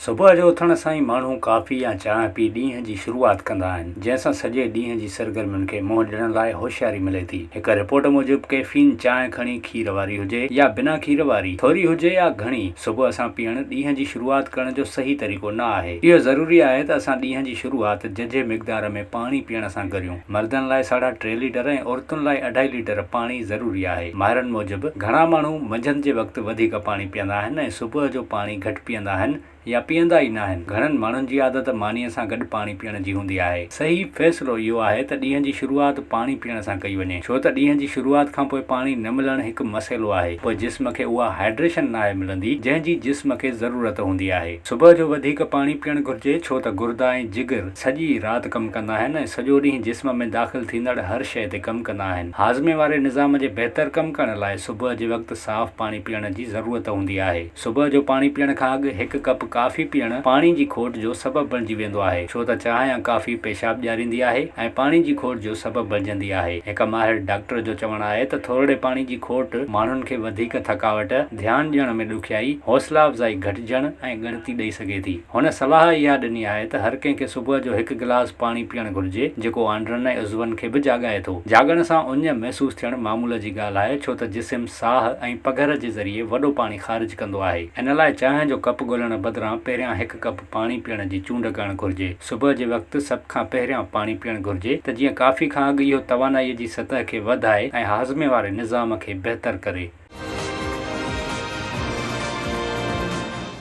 सुबुह जो उथण सां ई माण्हू कॉफ़ी या चांहि पी ॾींहं जी शुरूआति कंदा आहिनि, जंहिंसां सॼे ॾींहं जी सरगर्मियुनि खे मुंहुं ॾियण लाइ होशियारी मिले थी। हिक रिपोर्ट मूजिबि कैफ़ीन चांहि खणी खीर वारी हुजे या बिना खीर वारी, थोरी हुजे या घणी, सुबुह सां पीअण ॾींहं जी शुरूआति करण जो सही तरीक़ो न आहे। इहो ज़रूरी आहे त असां ॾींहं जी शुरूआति जजे मिक़दार में पाणी पीअण सां करियूं। मर्दनि लाइ 3.5 लीटर ऐं औरतुनि लाइ 2.5 लीटर पाणी ज़रूरी आहे। माहिरनि मूजिबि घणा माण्हू मंझंदि जे वक़्तु वधीक पाणी पीअंदा आहिनि ऐं सुबुह जो पाणी घटि पीअंदा आहिनि या पीअंदा ई न आहिनि। घणनि माण्हुनि जी आदत मानीअ सां गॾु पाणी पीअण जी हूंदी आहे। सही फ़ैसिलो इहो आहे त ॾींहं जी शुरूआति पाणी पीअण सां कई वञे, छो त ॾींहं जी शुरूआति खां पोइ पाणी न मिलणु हिकु मसइलो आहे। पोइ जिस्म खे उहा हाइड्रेशन न आहे मिलंदी जंहिंजी जिस्म खे ज़रूरत हूंदी आहे। सुबुह जो वधीक पाणी पीअणु घुरिजे, छो त गुर्दा ऐं जिगर सॼी राति कमु कंदा आहिनि ऐं सॼो ॾींहुं जिस्म में दाख़िल थींदड़ हर शइ ते कमु कंदा आहिनि। हाज़मे वारे निज़ाम जे बहितर कमु करण लाइ सुबुह जे वक़्तु साफ़ पाणी पीअण जी ज़रूरत हूंदी आहे। सुबुह जो पाणी पीअण खां अॻु हिकु कप कॉफ़ी पीअण पाणी जी खोट जो सबबु बणिजी वेंदो आहे, छो त चांहि या कॉफ़ी पेशाब ॾियारींदी आहे ऐं पाणी जी खोट जो सबबु बणिजंदी आहे। हिकु माहिर डॉक्टर जो चवणु आहे त थोरे पाणी जी खोट माण्हुनि खे वधीक थकावट, ध्यानु ॾियण में ॾुखियाई, हौसला अफ़ज़ाई घटिजण ऐं ॻणती ॾेई सघे थी। हुन सलाह इहा ॾिनी आहे त हर कंहिंखे सुबुह जो हिकु गिलास पाणी पीअणु घुरिजे, जेको आंड्रनि ऐं उज़वनि खे बि जाॻाए थो। जाॻण सां उञ महसूसु थियणु मामूल जी ॻाल्हि आहे, छो त जिस्म साह ऐं पघर जे ज़रिए वॾो पाणी ख़ारिज कंदो आहे। इन लाइ चांहि जो कप ॻोल्हण बदिरां पहिरियां हिकु कप पाणी पीअण जी चूंड करणु घुरिजे। सुबुह जे वक़्तु सभ खां पहिरियां पाणी पीअणु घुरिजे त जीअं कॉफ़ी खां अॻु इहो तवानाईअ जी सतह खे वधाए ऐं हाज़मे वारे निज़ाम खे बहितर करे।